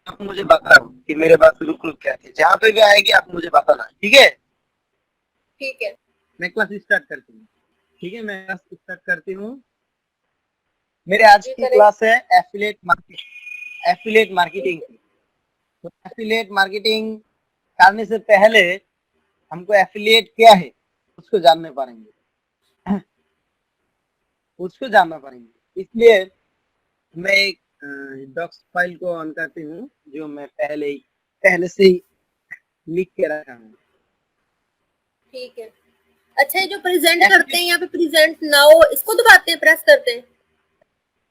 आप मुझे बताओ कि मेरे पास रुक रुक क्या थे, जहाँ पे भी आएगी आप मुझे बताना, ठीक है। ठीक है। मैं क्लास स्टार्ट करती हूँ। ठीक है, मैं क्लास स्टार्ट करती हूँ। मेरे आज जी की करें। क्लास है एफिलिएट ठीक मार्केटिंग है। की। तो एफिलिएट मार्केटिंग करने से पहले हमको एफिलिएट क्या है उसको जानने पड़ेंगे। उसको जानना पड़ेंगे, इसलिए मैं एक डॉक्स फाइल को ऑन करती हूँ, जो मैं पहले से ही लिख के रखा हूँ। ठीक है। अच्छा, ये जो प्रेजेंट करते एफिलिएट, हैं यहाँ पे, प्रेजेंट नाउ, इसको दबाते हैं, प्रेस करते हैं?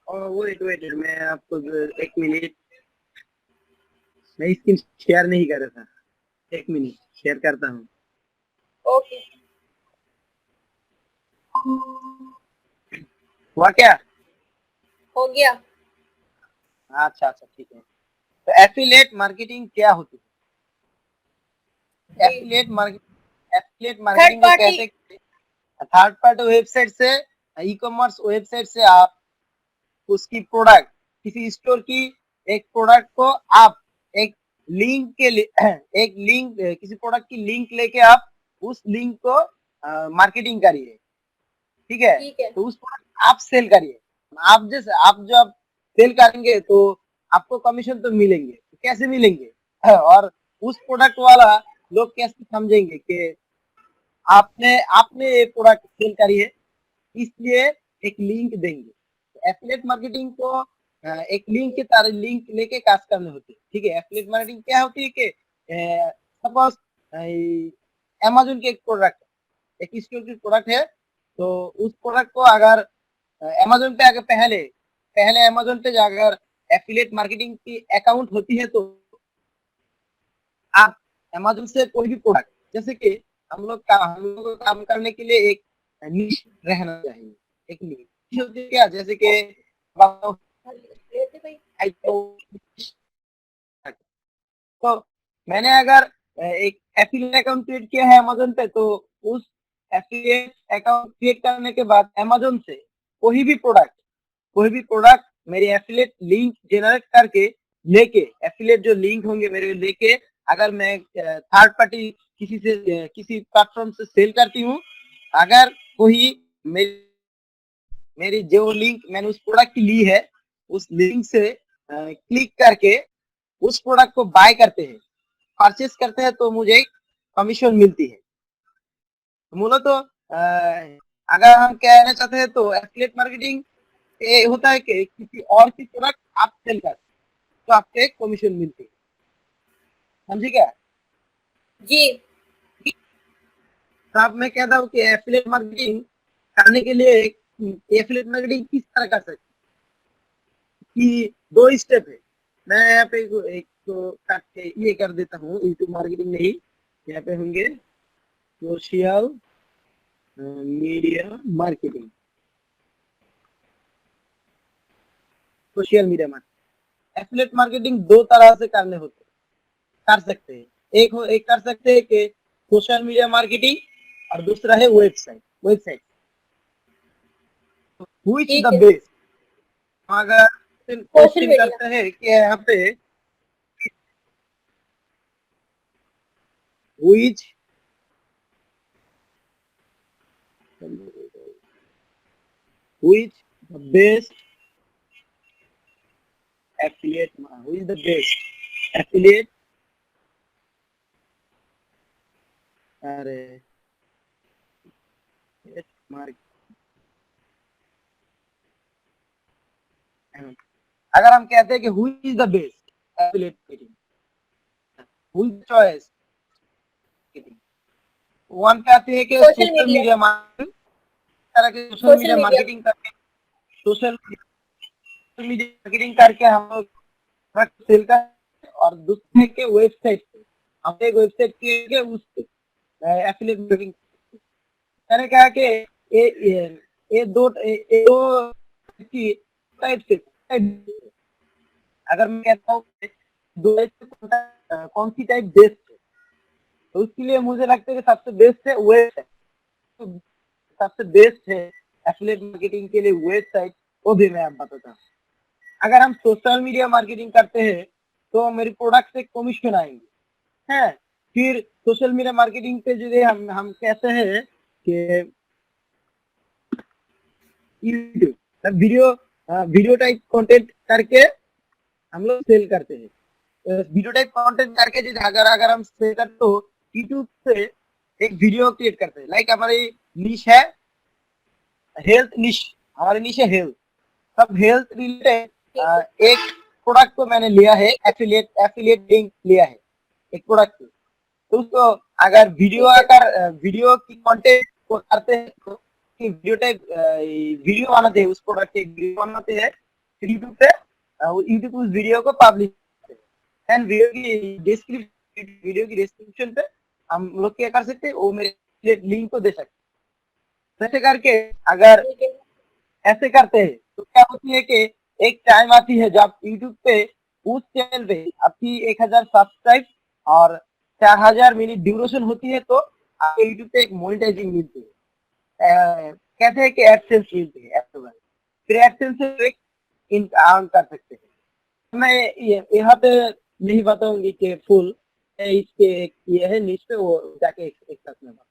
और वेट वेट, मैं आपको एक मिनट, मैं स्क्रीन शेयर नहीं कर रहा था, एक मिनट शेयर करता हूँ। ओके। हुआ क्या? हो गया। अच्छा अच्छा, ठीक है। तो एफिलिएट मार्केटिंग क्या होती है? जी। एफिलिएट थर्ड मार्केटिंग को पार्टी। कहते हैं थर्ड पार्टी वेबसाइट से, ई कॉमर्स वेबसाइट से आप उसकी प्रोडक्ट, किसी स्टोर की एक प्रोडक्ट को आप एक लिंक के लिए एक लिंक, किसी प्रोडक्ट की लिंक लेके आप उस लिंक को मार्केटिंग करिए, ठीक है। ठीक है। तो उस प्रोडक्ट आप सेल करिए। आप जब सेल करेंगे तो आपको कमीशन तो मिलेंगे, तो कैसे मिलेंगे? और उस प्रोडक्ट वाला लोग कैसे समझेंगे कि आपने आपने ये प्रोडक्ट सेल करी है, इसलिए एक लिंक देंगे। तो एफिलिएट मार्केटिंग को एक लिंक के तरह लिंक लेके काज करने होते हैं, ठीक है। एफिलिएट मार्केटिंग क्या होती है कि सपोज अमेजोन की एक प्रोडक्ट, एक स्टोर की प्रोडक्ट है, तो उस प्रोडक्ट को अगर अमेजोन पे आगे पहले पहले अमेजोन पे अगर एफिलिएट मार्केटिंग की अकाउंट होती है, तो आप अमेजोन से कोई भी प्रोडक्ट, जैसे कि हम लोग को काम करने के लिए एक निश रहना चाहिए। एक निश होती है क्या, जैसे कि लेते भाई। तो मैंने अगर एक एफिलिएट अकाउंट क्रिएट किया है अमेजोन पे, तो उस एफिलिएट अकाउंट क्रिएट करने के बाद अमेजोन से कोई भी प्रोडक्ट मेरी एफिलिएट लिंक जनरेट करके लेके, एफिलिएट जो लिंक होंगे मेरे लेके, अगर मैं थर्ड पार्टी किसी प्लेटफॉर्म से सेल करती हूँ, अगर कोई मेरी मेरी जो लिंक मैंने उस प्रोडक्ट की ली है, उस लिंक से क्लिक करके उस प्रोडक्ट को बाय करते हैं, परचेस करते हैं, तो मुझे कमीशन मिलती है। मूलतः अगर हम कहना चाहते हैं तो एफिलिएट मार्केटिंग ये होता है कि किसी और की प्रोडक्ट आप सेल कर, तो आपको एक कमीशन मिलती है। समझे क्या? जी। तो अब मैं कहता हूँ कि एफिलिएट मार्केटिंग करने के लिए एफिलिएट मार्केटिंग किस तरह कर सकते कि दो स्टेप है। मैं यहाँ पे एक तो काट के ये कर देता हूँ, यूट्यूब मार्केटिंग नहीं, यहाँ पे होंगे social media marketing. Social media marketing, affiliate marketing दो तरह से कर सकते हैं। एक कर सकते हैं कि सोशल मीडिया मार्केटिंग, और दूसरा है वेबसाइट व्हिच ठीक द है। बेस्ट। अगर सोशल क्वेश्चन मीडिया। करते हैं कि यहाँ पे which which the best affiliate, which the best affiliate, अरे मार्केटिंग, अगर हम कहते हैं कि who is the best affiliate marketing, who is choice marketing, one कहते हैं कि social social media. Media marketing, तरह के social social media media. Marketing करके, सोशल मीडिया मार्केटिंग करके हम लोग प्रोडक्ट सेल कर, और दूसरे के वेबसाइट पे हम एक वेबसाइट के उस एफिलिएट मार्केटिंग। मैंने कहा कि ये दो की टाइप से, अगर मैं कहता हूँ कि दो टाइप से कौन सी टाइप बेस्ट है, तो उसके लिए मुझे लगता है कि सबसे बेस्ट है वेबसाइट। तो सबसे बेस्ट है एफिलिएट मार्केटिंग के लिए वेबसाइट, वो भी मैं आप बताता हूँ। अगर हम सोशल मीडिया मार्केटिंग करते हैं, तो मेरे प्रोडक्ट से कमीशन आएंगे हैं। फिर सोशल मीडिया मार्केटिंग पे जो हम कहते हैं कि यूट्यूब वीडियो टाइप कंटेंट करके हम लोग सेल करते हैं। वीडियो टाइप कंटेंट करके जो अगर अगर हम सेल करते तो यूट्यूब से एक वीडियो क्रिएट करते हैं। लाइक हमारी निश है हेल्थ निश, हमारी निश है हेल्थ, सब हेल्थ रिलेटेड एक प्रोडक्ट को मैंने लिया है, एफिलिएट लिंक लिया है एक प्रोडक्ट को। तो उसको अगर वीडियो की कंटेंट को करते हैं तो वीडियो टाइप वीडियो बनाते हैं, उस प्रोडक्ट के वीडियो बनाते हैं, फिर यूट्यूब पे यूट्यूब उस वीडियो को पब्लिश करते हैं। एंड वीडियो की डिस्क्रिप्शन पे हम लोग क्या कर सकते हैं, वो मेरे लिंक को दे सकते हैं। ऐसे करके अगर ठीक है। ऐसे करते हैं तो क्या होती है कि एक टाइम आती है जब यूट्यूब पे उस चैनल पे आपकी 1000 सब्सक्राइब और 4000 मिनट ड्यूरेशन होती है तो आपको यूट्यूब पे एक मोनेटाइजिंग मिलती है। कहते हैं कि एडसेंस मिलती है अक्टूबर, फिर एडसेंस से एक अर्न कर सकते हैं। मैं यहाँ पे नहीं बताऊंगी कि फुल इसके ये है नीच पे वो जाके एक साथ में बात।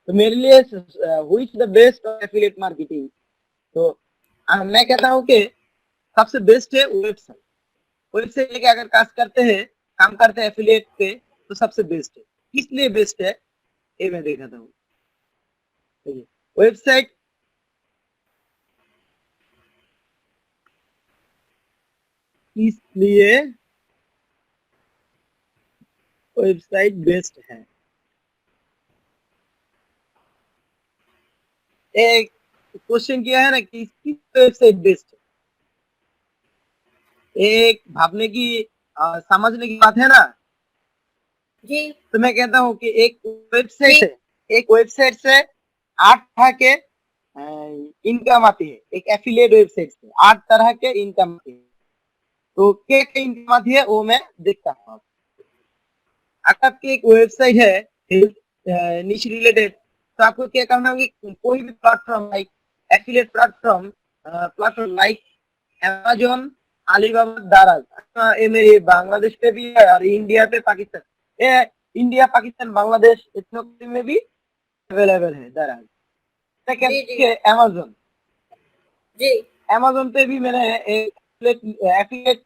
तो मेरे लिए which the best affiliate marketing, तो मैं कहता हूँ कि सबसे बेस्ट है वेबसाइट। वेबसाइट लेके अगर काम करते हैं एफिलिएट पे तो सबसे बेस्ट है। इसलिए बेस्ट है ये मैं दिखाता हूँ। वेबसाइट इसलिए वेबसाइट बेस्ट है। एक क्वेश्चन किया है ना कि किस वेबसाइट बेस्ट है, एक भावने की समझने की बात है ना। जी तो मैं कहता हूँ कि एक वेबसाइट से 8 तरह के इनकम आती है। एक एफिलिएट वेबसाइट से 8 तरह के इनकम आती है। तो क्या क्या इनकम आती है वो मैं देखता हूँ। अगर आपकी एक वेबसाइट है हेल्थ निश रिलेटेड तो आपको क्या करना होगा कि कोई भी platform like affiliate platform like Amazon, Alibaba, Daraz, ये मेरी बांग्लादेश पे भी है और इंडिया पे पाकिस्तान, ये इंडिया पाकिस्तान बांग्लादेश इथियोपिया में भी अवेलेबल है दाराज। अमेजोन जी अमेजोन पे भी मैंने affiliate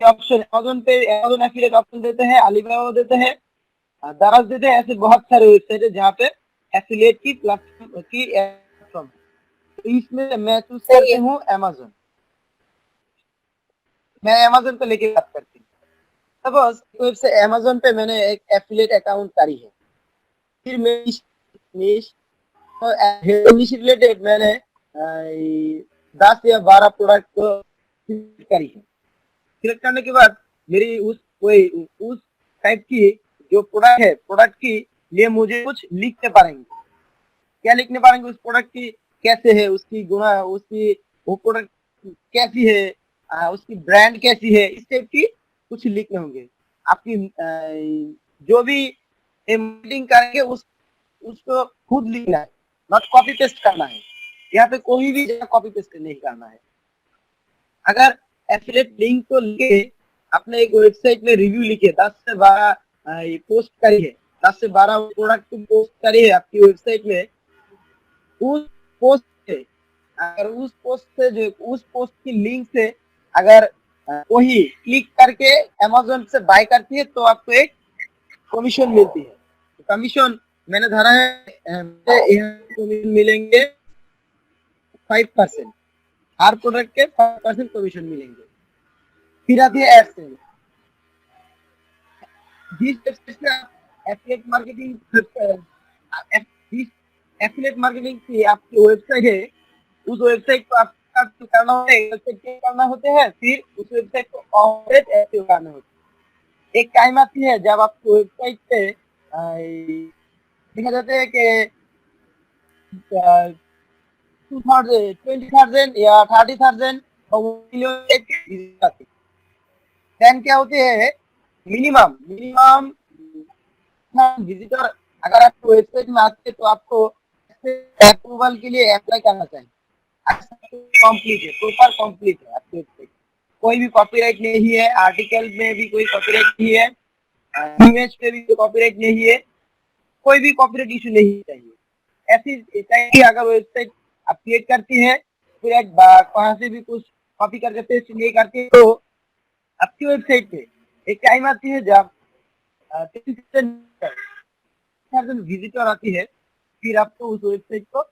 option Amazon affiliate option देते हैं, अलीबाबा देते हैं, दाराज देते हैं। ऐसे बहुत सारे वेबसाइट है जहाँ पे एफिलिएट की प्लेटफॉर्म। तो इसमें मैं चूज करती हूँ अमेजोन। मैं अमेजोन को लेके बात करती हूँ। सपोज वेबसाइट अमेजोन पे मैंने एक एफिलिएट अकाउंट करी है, फिर मैं निश रिलेटेड मैंने 10 या 12 प्रोडक्ट को सिलेक्ट करी है। सिलेक्ट करने के बाद मेरी उस टाइप की जो प्रोडक्ट की लिए मुझे कुछ लिखने पड़ेंगे। क्या लिखने पड़ेंगे उस प्रोडक्ट की, कैसे है उसकी गुणा, उसकी वो प्रोडक्ट कैसी है, उसकी ब्रांड कैसी है, इस टाइप की कुछ लिखने होंगे। आपकी जो भी मीटिंग करेंगे उसको खुद लिखना है, नॉट कॉपी पेस्ट करना है। यहाँ पे कोई भी जगह कॉपी पेस्ट नहीं करना है। अगर एफिलिएट लिंक को लेके अपने एक वेबसाइट में रिव्यू लिखे 10 से 12 पोस्ट करिए, 10 से 12 प्रोडक्ट को पोस्ट करिए आपकी वेबसाइट में। उस पोस्ट से अगर उस पोस्ट की लिंक से अगर वही क्लिक करके अमेजोन से बाय करती है तो आपको एक कमीशन मिलती है। तो कमीशन मैंने धरा है कमीशन मिलेंगे 5%, हर प्रोडक्ट के 5% कमीशन मिलेंगे। फिर आती है एडसेंस। जिस वेबसाइट से आप एफिलिएट मार्केटिंग की आपकी वेबसाइट है, उस वेबसाइट को आपको करना होते हैं, फिर उस वेबसाइट को ऑपरेट एक्टिव करना होता है। एक टाइम आती है जब आपको वेबसाइट पे देखा जाता है कि 20,000 या 30,000 देन क्या होते हैं मिनिमम विजिटर अगर आपको वेबसाइट में आते हैं तो आपको अप्रूवल के लिए अप्लाई करना चाहिए। कंप्लीट है, प्रॉपर कंप्लीट है आपकी वेबसाइट। कोई भी कॉपीराइट नहीं है, आर्टिकल में भी कोई कॉपीराइट नहीं है, इमेज पे भी कोई कॉपीराइट नहीं है, कोई भी कॉपीराइट इशू नहीं चाहिए। ऐसी चाहिए अगर वेबसाइट आप क्रिएट करती है, फिर वहां से भी कुछ कॉपी करके पेस्ट नहीं करती, तो आपकी वेबसाइट पे एक टाइम आती है जब 30,000 विजिटर आती है, फिर आपको उस वेबसाइट को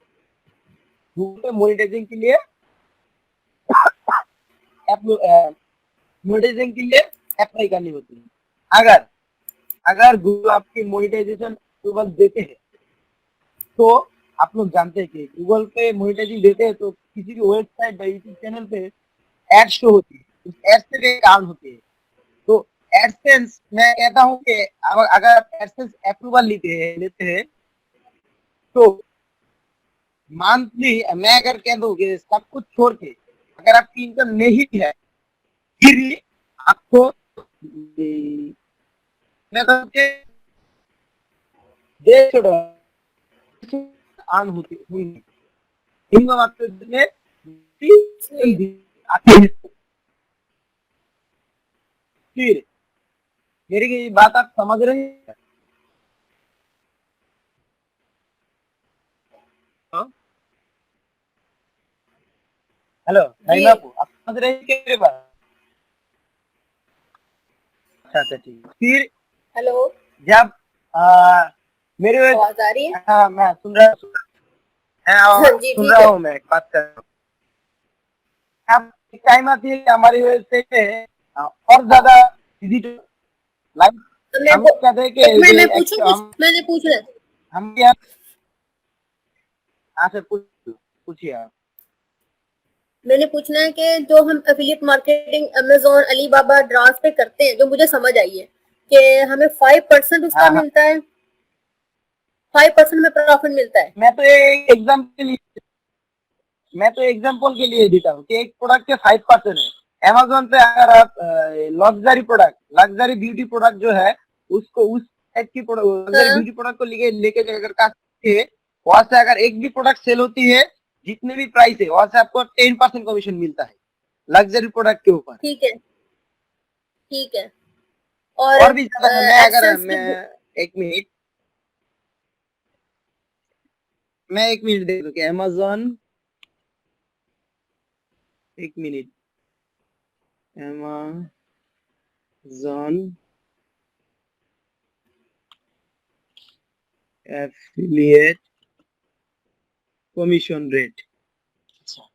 गूगल पे मोनेटाइजिंग के लिए मोनेटाइजिंग के लिए अप्लाई करनी होती है। अगर अगर गूगल आपकी मोनेटाइजेशन अप्रूवल देते हैं, तो आप लोग जानते हैं कि गूगल पे मोनेटाइजिंग देते हैं तो किसी भी वेबसाइट या यूट्यूब चैनल पे एड शो होती है, उस एड से भी काम होती है। तो एडसेंस मैं कहता हूँ कि अगर आप एडसेंस अप्रूवल लेते हैं तो मंथली मैं अगर कह दूं कि सब कुछ छोड़ के अगर आपकी इनकम नहीं है, फिर भी आपको मैं कहूँ कि ऑन होती हुई इनकम आपको इतने आती है। फिर मेरी ये बात आप समझ रहे हैं? हाँ? हेलो जी नहीं बापू, आप समझ रहे हैं क्या मेरी बात? अच्छा अच्छा ठीक है। फिर हेलो, जब मेरे आवाज आ रही है? हाँ मैं सुन रहा हूँ, हाँ जी, सुन ठीक रहा है। हूँ, मैं बात कर रहा हूँ। अब एक टाइम आती है कि हमारी वेबसाइट पे और ज्यादा विजिटर लाइक तो मैं हम पू- कहते हैं कि एक मिनट, ये मैं पूछूं कुछ? मैंने पूछना है। हम यहाँ आपसे पूछिए आप। मैंने पूछना है कि जो हम affiliate marketing Amazon, Alibaba, draws पे करते हैं, जो मुझे समझ आई है कि हमें 5% उसका हाँ हाँ, मिलता है, 5% में प्रॉफिट मिलता है। मैं तो एक एग्जाम्पल के लिए देता हूँ कि एक प्रोडक्ट के 5% है। अमेजोन पे अगर आप लग्जरी ब्यूटी प्रोडक्ट जो है उसको उस टाइप की लग्जरी हाँ, ब्यूटी प्रोडक्ट को लेके अगर काटते हैं, वहां से अगर एक भी प्रोडक्ट सेल होती है, जितने भी प्राइस है वहां से आपको 10% कमीशन मिलता है लग्जरी प्रोडक्ट के ऊपर। ठीक है, ठीक है। और और भी ज्यादा है। एडसेंस की एक मिनट मैं एक मिनट देख दूं कि अमेजोन, एक minute, Amazon affiliate commission rate, अच्छा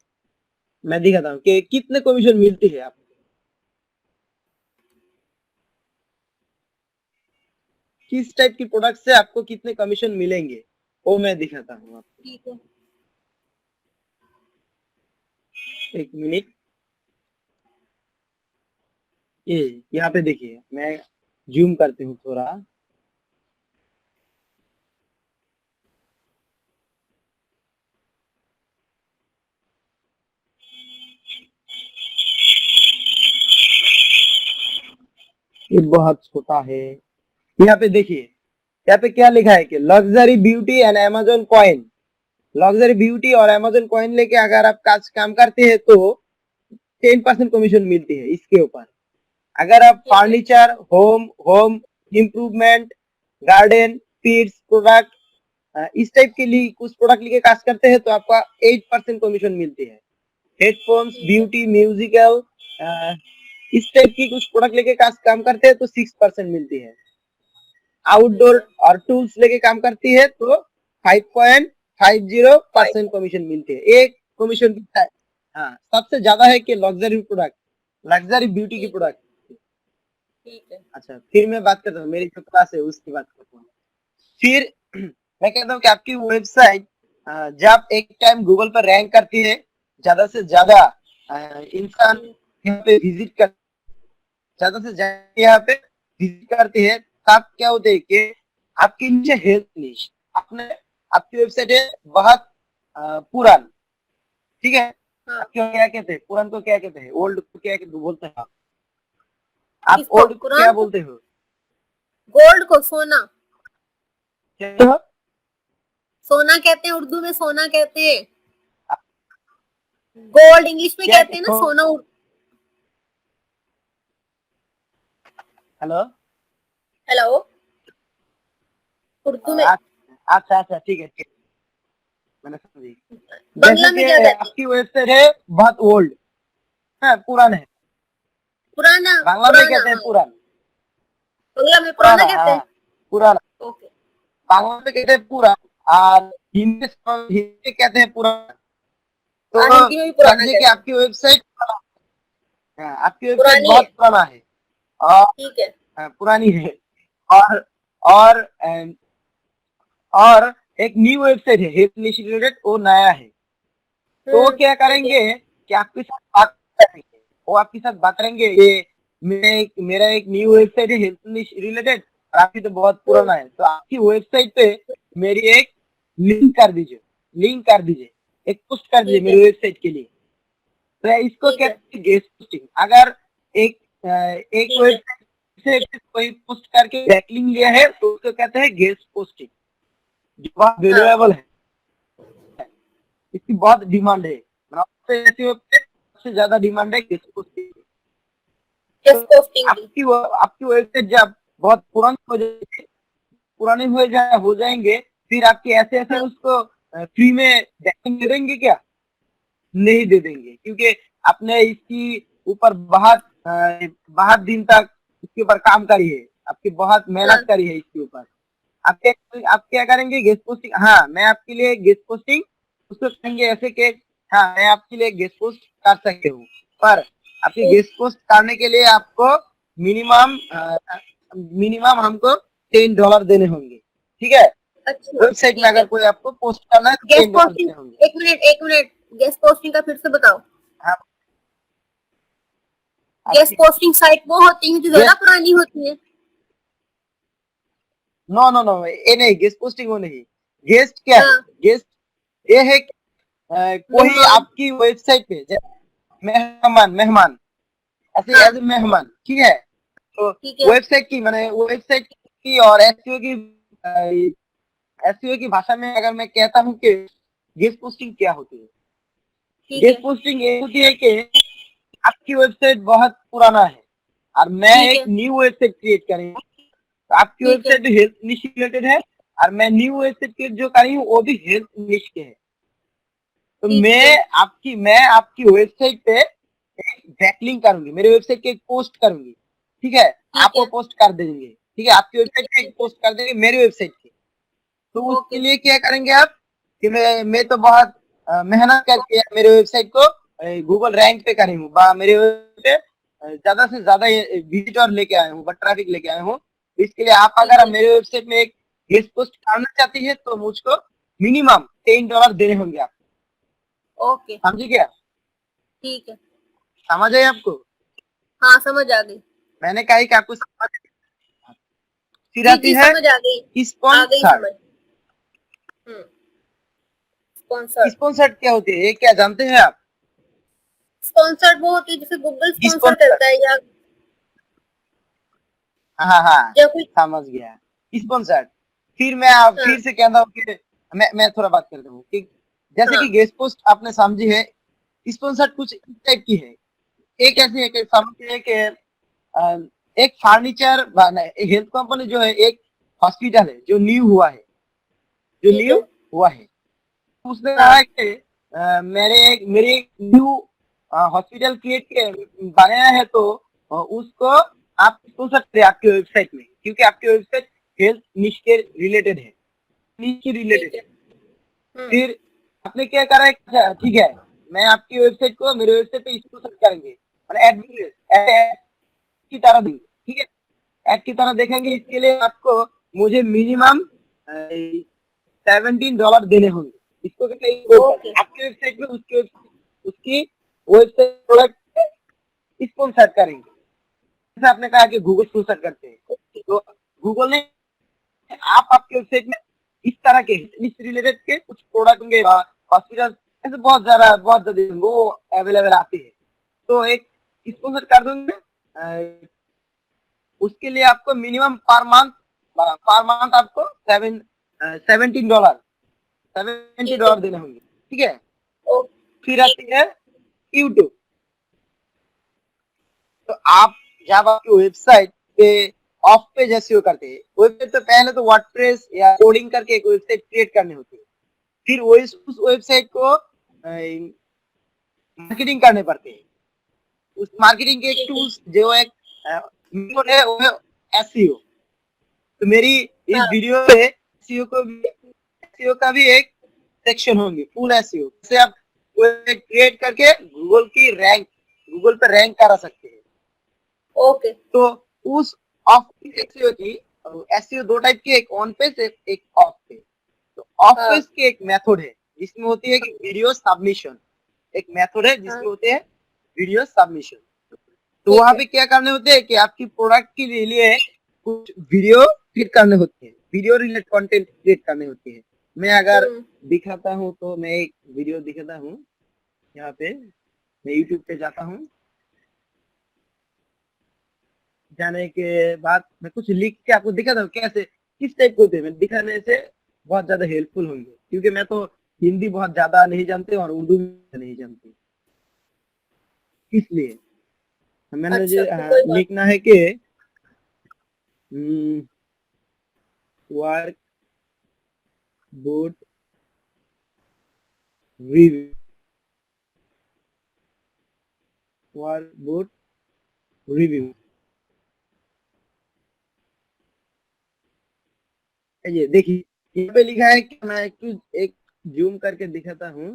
मैं दिखाता हूँ कि कितने कमीशन मिलती है आपको, किस टाइप की प्रोडक्ट से आपको कितने कमीशन मिलेंगे, वो मैं दिखाता हूँ आपको। ठीक है। एक मिनट, ये यहाँ पे देखिए, मैं जूम करती हूँ थोड़ा। ये बहुत छोटा है। यहाँ पे देखिए, यहाँ पे क्या लिखा है कि luxury beauty and Amazon coin, luxury beauty और अमेजोन कॉइन लेके अगर आप काम करते हैं तो 10% कमीशन मिलती है इसके ऊपर। अगर आप ठीक है, furniture, home home improvement, garden, Pitt's product, इस टाइप के लिए कुछ प्रोडक्ट लेके काज करते हैं तो आपका 8% कमीशन मिलती है। हेडफोन्स, ठीक है, ब्यूटी, म्यूजिकल, इस टाइप की कुछ प्रोडक्ट लेके काम करते हैं तो 6% मिलती है। ठीक आउटडोर है। और टूल्स लेके काम करती है तो 5.50% कमीशन मिलती है। एक कमीशन कितना है? हाँ, सबसे ज्यादा है कि लग्जरी प्रोडक्ट, लग्जरी ब्यूटी की ठीक है, प्रोडक्ट। ठीक है। अच्छा फिर मैं बात करता हूँ, मेरी जो क्लास है उसकी बात करता हूँ। फिर मैं कहता हूँ कि आपकी वेबसाइट जब एक टाइम गूगल पर रैंक करती है, ज्यादा से ज्यादा इंसान यहाँ पे विजिट कर, ज्यादा से ज्यादा यहाँ पे विजिट करते हैं, तब क्या होता है कि आपकी नीचे हेल्थ निश, आपने आपकी वेबसाइट है बहुत पुरान, ठीक है, हाँ, आपको क्या कहते हैं, पुरान को क्या कहते हैं, ओल्ड को क्या कहते बोलते हैं आप किसको? ओल्ड को क्या कुरान को? बोलते हो? गोल्ड को? सोना? क्या हो? सोना कहते हैं, उर्दू में सोना कहते हैं। गोल्ड इंग्लिश में क्या कहते हैं ना, कहते हो? सोना हेलो। हेलो, उर्दू में। अच्छा अच्छा, ठीक है, मैंने समझी। जैसे बंगला में कि क्या कहते हैं? आपकी वेबसाइट है बहुत ओल्ड है, पुराना है। पुराना। बांग्ला में पुराना, कहते हैं हाँ। पुरान। बंगला में पुराना पुराना, कहते हाँ, हैं। पुराना। ओके। बांग्ला में कहते हैं पुरान, और हिंदी में कहते हैं पुराना। हाँ, तो हिंदी में भी पुराना समझिए कि कहते हैं। आपकी वेबसाइट, हाँ, आपकी वेबसाइट पुरानी है। बहुत पुराना है और ठीक है। पुरानी है। और और अम, और एक न्यू वेबसाइट है हेल्थ इनिशिएटिव, वो नया है। तो वो क्या ठीक है। करेंगे कि आपके साथ बात करेंगे, वो आपके साथ बात करेंगे ये मेरा एक न्यू वेबसाइट है हेल्थ रिलेटेड, और आपकी तो बहुत हम्म, पुराना है, तो आपकी वेबसाइट पे मेरी एक लिंक कर दीजिए, एक पोस्ट कर दीजिए ठीक है। मेरी वेबसाइट के लिए। तो इसको ठीक है। कहते हैं गेस्ट पोस्टिंग। अगर एक एक ठीक है। वेबसाइट से कोई पोस्ट करके बैकलिंक लिया है तो उसको कहते हैं गेस्ट पोस्टिंग, जो बहुत हाँ, वैल्यूएबल है, इसकी बहुत डिमांड है। मतलब ऐसी वेबसाइट सबसे ज्यादा डिमांड है गेस्ट पोस्टिंग। तो जस्ट पोस्टिंग की। आपकी वेबसाइट जब बहुत पुरानी हो जाएगी, पुराने हो जाएंगे, फिर आपके ऐसे ऐसे हाँ, उसको फ्री में बैकलिंक दे देंगे क्या? नहीं दे देंगे, क्योंकि आपने इसकी ऊपर बहुत दिन तक इसके ऊपर काम करी है, आपकी बहुत हाँ। मेहनत करी है इसके ऊपर। आप क्या करेंगे? गेस्ट पोस्टिंग, हाँ मैं आपके लिए गेस्ट पोस्टिंग उसको कहेंगे ऐसे कि हाँ मैं आपके लिए गेस्ट पोस्ट कर सकती हूँ, पर आपकी गेस्ट पोस्ट करने के लिए आपको मिनिमम मिनिमम हमको $10 देने होंगे, ठीक है? अच्छा, वेबसाइट में ठीक अगर है। कोई आपको पोस्ट करना है तो गेस्ट $10 पोस्टिंग। देने होंगे। एक मिनट, एक मिनट। गेस्ट पोस्टिंग का फिर से बताओ। हाँ, गेस्ट आपकी पोस्टिंग साइट वो होती है जो ज्यादा गेस्ट, पुरानी होती है? नो नो नो, ये नहीं, गेस्ट पोस्टिंग वो नहीं। गेस्ट क्या है? हाँ। गेस्ट ये है कोई मेहमान। आपकी वेबसाइट पे मेहमान, ऐसे हाँ। एज ए मेहमान, ठीक है? तो ठीक है। वेबसाइट की, मैंने वेबसाइट की और एसईओ की भाषा में अगर मैं कहता हूँ कि गेस्ट पोस्टिंग क्या होती है, ठीक गेस्ट है। पोस्टिंग ये होती है कि आपकी वेबसाइट बहुत पुराना है और मैं ठीक एक है। न्यू वेबसाइट क्रिएट करेंगे, तो आपकी ठीक है। वेबसाइट हेल्थ निश रिलेटेड है और मैं न्यू वेबसाइट क्रिएट जो करी हूँ वो भी हेल्थ निश के है। तो ठीक है। मैं आपकी वेबसाइट पे एक बैकलिंक करूंगी, मेरे वेबसाइट के एक पोस्ट करूंगी, ठीक है? आप ठीक वो है। पोस्ट कर देंगे, ठीक है? आपकी ठीक वेबसाइट है। पे एक ठीक है। पोस्ट कर देंगे मेरी वेबसाइट की। तो उसके ओके। लिए क्या करेंगे आप कि मैं तो बहुत मेहनत करके मेरे वेबसाइट को गूगल रैंक पे करी हूँ, मेरे वेबसाइट पे ज्यादा से ज्यादा विजिटर लेके आए हूँ, ट्रैफिक लेके आए हूँ। इसके लिए आप ठीक अगर है। मेरे वेबसाइट में एक गेस्ट पोस्ट करना चाहती है तो मुझको मिनिमम $10 देने होंगे आप। ओके। समझे क्या? ठीक है। समझ आए आपको? हाँ, समझ आ गई। मैंने कहा कि आपको समझ। फिर जी आती जी, है समझ आ गई। आ गई स्पॉन्सर। समझ। स्पॉन्सर्ड। स्पॉन्सर्ड क्या होती है, ये क्या जानते हैं आप? स्पॉन्सर्ड वो होती है जिसे गूगल स्पॉन्सर स्पॉन्सर, करता है, हाँ हाँ हाँ, या कोई। समझ गया। स्पॉन्सर्ड। हाँ। फिर से कहता हूँ कि मैं थोड़ा बात करता हूँ कि जैसे कि हाँ। गेस्ट पोस्ट आपने समझी है, स्पॉन्सर्ड कुछ इस टाइप की है। एक ऐसी है कि समझिए कि एक फर्नीचर हेल्थ कंपनी जो है, एक हॉस्पिटल है जो ठीक न्यू है। हुआ है। उसने कहा हाँ। है कि मेरी एक न्यू हॉस्पिटल बनाया है, तो उसको आप स्पॉन्सर करें आपकी वेबसाइट में, क्योंकि आपकी वेबसाइट हेल्थ निश के रिलेटेड है, निश के रिलेटेड ठीक है। है। हम्म। फिर आपने क्या करा है? अच्छा, ठीक है, मैं आपकी वेबसाइट को मेरे वेबसाइट पे स्पॉन्सर करेंगे, मतलब एड की तरह देंगे, ठीक है? ऐड की तरह देखेंगे, इसके लिए आपको मुझे मिनिमम $17 देने होंगे। इसको कहते हैं ओके। आपकी वेबसाइट में उसकी वेबसाइट प्रोडक्ट स्पॉन्सर करेंगे। जैसे आपने कहा कि गूगल स्पॉन्सर करते हैं, तो गूगल ने आप आपके वेबसाइट में इस तरह के इस रिलेटेड के कुछ प्रोडक्ट होंगे, हॉस्पिटल ऐसे बहुत ज्यादा वो अवेलेबल आते हैं, तो एक स्पॉन्सर कर दूंगे। उसके लिए आपको मिनिमम पर मंथ आपको सेवेंटी ठीक है। डॉलर देने होंगे, ठीक है? ओ। फिर आती है यूट्यूब। तो आप जब आपकी वेबसाइट पे ऑफ पेज एसईओ करते हैं। वेबसाइट तो पहले तो वर्डप्रेस या कोडिंग करके एक वेबसाइट क्रिएट करनी होती है, फिर वो उस वेबसाइट को मार्केटिंग करने पड़ते हैं। उस मार्केटिंग के एक टूल्स जो एक मेथड है वो है एसईओ। तो मेरी इस हाँ। वीडियो में एसईओ का भी एक सेक्शन होंगे, फुल एसईओ, जैसे आप वेबसाइट क्रिएट करके गूगल पे रैंक करा सकते हैं। ओके। तो उस ऑफ एसईओ की एसईओ दो टाइप की, एक ऑन पेज एक ऑफ पेज। तो ऑफ हाँ। पेज की एक मेथड है जिसमें होती है कि वीडियो सबमिशन, एक मेथड है जिसमें हाँ। होते हैं वीडियो सबमिशन। तो ठीक वहां है। पे क्या करने होते हैं कि आपकी प्रोडक्ट के लिए कुछ वीडियो क्रिएट करने होते हैं, वीडियो रिलेटेड कंटेंट क्रिएट करने होते हैं। मैं अगर दिखाता हूँ तो मैं एक वीडियो दिखाता हूँ, यहाँ पे मैं यूट्यूब पे जाता हूँ। जाने के बाद मैं कुछ लिख के आपको दिखाता हूँ कैसे किस टाइप के होते हैं। मैं दिखाने से बहुत ज्यादा हेल्पफुल होंगे, क्योंकि मैं तो हिंदी बहुत ज्यादा नहीं जानते और उर्दू भी नहीं जानती, इसलिए मैंने अच्छा, जो कोई बात लिखना है कि work boat review, work boat review. ये देखिए यहाँ पे लिखा है कि मैं एक जूम करके दिखाता हूँ,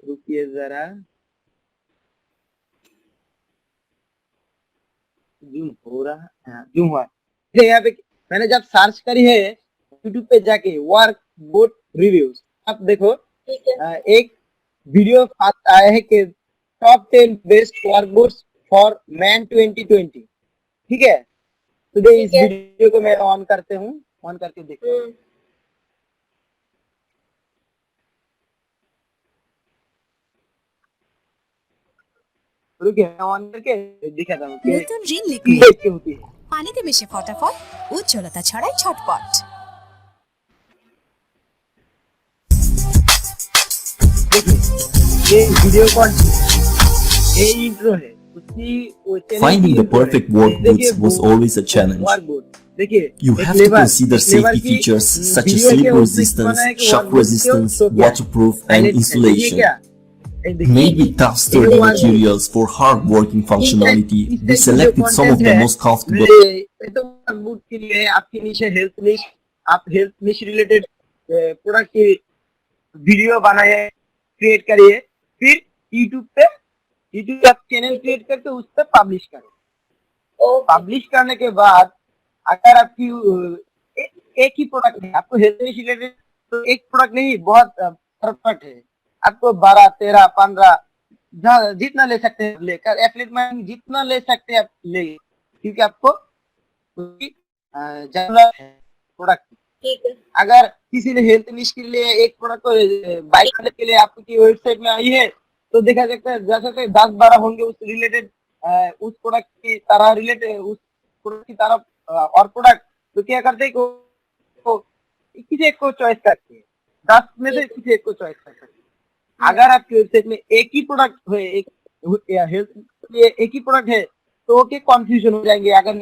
रुकिए जरा, जूम हो रहा, हाँ जूम हुआ। देखिए यहाँ पे मैंने जब सर्च करी है यूट्यूब पे जाके वर्क बोट रिव्यूज, आप देखो ठीक है। एक वीडियो आया है कि टॉप 10 बेस्ट वर्कबोट्स फॉर मैन 2020। ठीक है, तो इस ठीक है। वीडियो को मैं ऑन करते हूँ, ऑन करके देखता हूँ। रुकिए मैं ऑन करके दिखाता हूँ कि নতুন রিন किस লিকুইড टाइप की होती है। পানিতে মিশে ফটাফট উজ্জ্বলতা ছড়ায় ছটপট। देखिए ये वीडियो कौन सी है, ये इंट्रो है उसकी, वो चैनल की Finding the intro है। perfect work देखिए boots was always a challenge. Work boat देखिए You एक have to लेबर, consider एक लेबर safety की features such as वीडियो के slip उसने resistance, बनाया कि shock work boot क्यों resistance, तो क्या waterproof, and हाईलाइट है। देखिए insulation. क्या ये देखिए Made with tough sturdy ये work boot materials for hard working functionality, इस we टाइप की जो selected some of content the है, most comfortable. ये तो वर्क बूट के लिए आपकी नीचे हेल्थ निश, आप हेल्थ निश रिलेटेड प्रोडक्ट की वीडियो बनाए, क्रिएट करिए, फिर यूट्यूब पे आप चैनल क्रिएट करके उस पर पब्लिश करें। ओके। पब्लिश करने के बाद अगर आपकी एक ही प्रोडक्ट है, आपको हेल्थ निश रिलेटेड तो एक प्रोडक्ट नहीं, बहुत प्रोडक्ट है, आपको 12 13 15 जितना ले सकते हैं लेकर, एफिलिएट मार्केटिंग जितना ले सकते हैं आप ले, क्योंकि आपको उसकी जरूरत है प्रोडक्ट की। ठीक है। अगर किसी ने हेल्थ निश के लिए एक प्रोडक्ट को बाय करने के लिए आपकी वेबसाइट में आई है, तो देखा सकता है जैसे 10-12 होंगे उस रिलेटेड, उस प्रोडक्ट की तरह रिलेटेड, उस प्रोडक्ट की तरह और प्रोडक्ट, तो क्या करते हैं को किसी एक को चॉइस करते हैं, 10 में से किसी एक को चॉइस कर सकते हैं। अगर आपकी वेबसाइट में एक ही प्रोडक्ट है, एक हेल्थ के लिए एक ही प्रोडक्ट है, तो ओके कंफ्यूजन हो जाएंगे। अगर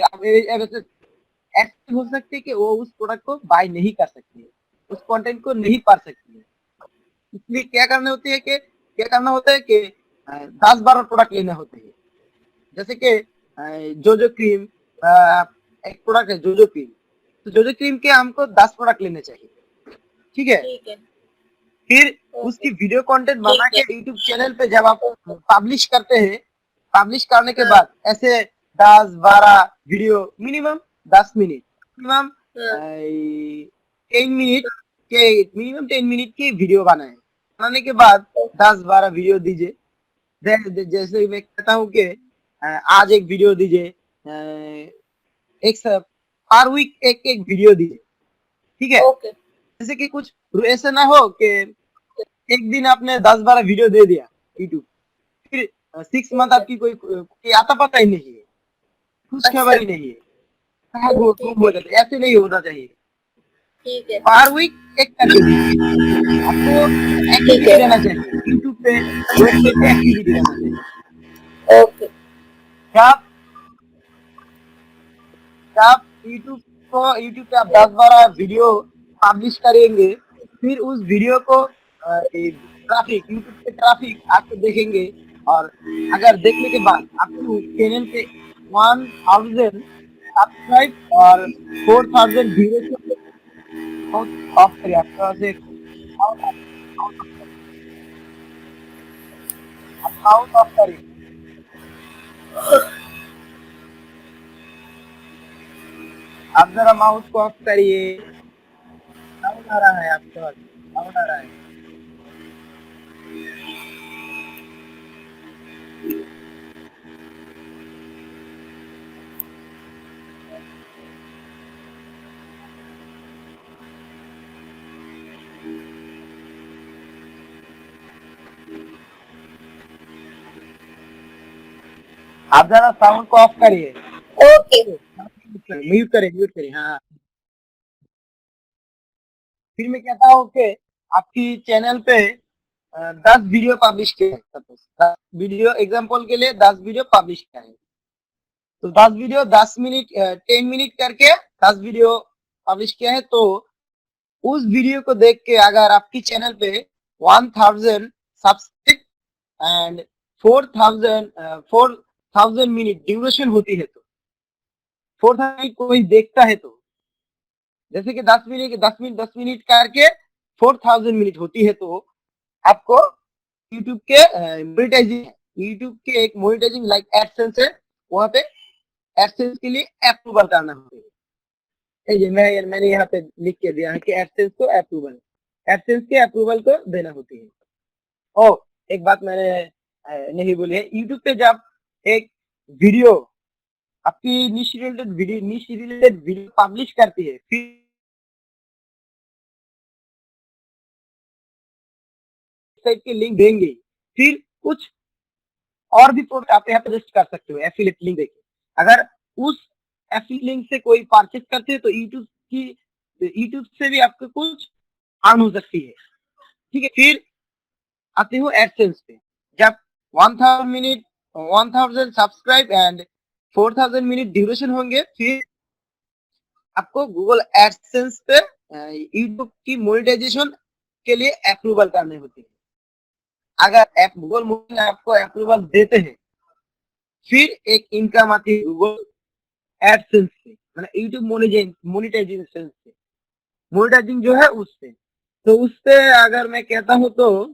ऐसे हो सकते है कि वो उस प्रोडक्ट को बाय नहीं कर सकती है, उस कंटेंट को नहीं पढ़ सकती है। इसलिए क्या करना होता है कि 10-12 प्रोडक्ट लेने होते हैं। जैसे कि जोजो क्रीम एक प्रोडक्ट है जोजो क्रीम, तो जोजो क्रीम के हमको 10 प्रोडक्ट लेने चाहिए। ठीक है, ठीक है। फिर उसकी वीडियो कंटेंट बना के यूट्यूब चैनल पे जब आप पब्लिश करते हैं, पब्लिश करने के बाद ऐसे 10-12 video minimum 10 minute, minimum 10 minute की वीडियो बनाए। बनाने के बाद 10-12 वीडियो दीजिए, जैसे मैं कहता हूँ कि आज एक वीडियो दीजिए, एक हर वीक एक वीडियो दीजिए। ठीक है, ओके। जैसे कि कुछ ऐसा ना हो कि एक दिन आपने 10-12 वीडियो दे दिया यूट्यूब, फिर 6 मंथ आपकी कोई आता पता ही नहीं है, कुछ खबर ही नहीं है, कहाँ गुम हो जाते, ऐसे नहीं होना चाहिए। ठीक है। पर वीक एक करके दीजिए, आपको एक्टिविटी रहना चाहिए यूट्यूब पे, वेबसाइट पे एक्टिविटी रहना चाहिए। ओके। आप आप यूट्यूब पे आप 10-12 वीडियो पब्लिश करेंगे, फिर उस वीडियो को ट्रैफिक यूट्यूब पे ट्रैफिक आपको देखेंगे, और अगर देखने के बाद आपको चैनल पे 1000 सब्सक्राइब और 4000 व्यूज ऑफ करिए, आपके पास एक अकाउंट ऑफ करिए। आप जरा माउस को ऑफ करिए, साउंड आ रहा है आपके पास, साउंड आ रहा है। आप जरा साउंड को ऑफ करिए, ओके। म्यूट करिए, हाँ। फिर मैं कहता हूँ कि आपकी चैनल पे 10 वीडियो पब्लिश किए हैं, सपोज 10 वीडियो, एग्जांपल के लिए 10 वीडियो पब्लिश किया है, तो 10 वीडियो 10 मिनट 10 मिनट करके 10 वीडियो पब्लिश किया है, तो उस वीडियो को देख के अगर आपकी चैनल पे 1000 सब्सक्राइब एंड 4000 मिनट ड्यूरेशन होती है, तो 4000 मिनट कोई देखता है, तो जैसे कि 10 मिनट करके 4000 मिनट होती है, तो आपको यूट्यूब के मोनेटाइजिंग, यूट्यूब के एक मोनेटाइजिंग लाइक एडसेंस है, वहां पे एडसेंस के लिए अप्रूवल करना होता है। ये मैंने यहाँ पे लिख के दिया है कि एडसेंस को अप्रूवल, एडसेंस के अप्रूवल को देना होती है। ओ, एक बात मैंने नहीं बोली है, यूट्यूब पे जब एक वीडियो आपकी निश रिलेटेड वीडियो पब्लिश करती है, फिर साइट की लिंक देंगे, फिर कुछ और भी प्रोडक्ट आप यहाँ पे रजिस्टर कर सकते हो एफिलिएट लिंक देके। अगर उस एफिलिएट लिंक से कोई परचेज करते हैं, तो यूट्यूब से भी आपको कुछ अर्न हो सकती है, ठीक है। फिर आते हो एडसेंस पे, जब 1000 minute 1000 subscribe and 4000 minute duration होंगे, फिर आपको गूगल एडसेंस पे यूट्यूब की मोनेटाइजेशन के लिए अप्रूवल करनी होती है। अगर गूगल आपको अप्रूवल देते हैं, फिर एक इनकम आती है गूगल एडसेंस से, मतलब यूट्यूब मोनेटाइजेशन से, मोनेटाइजिंग जो है उससे। तो उससे अगर मैं कहता हूँ तो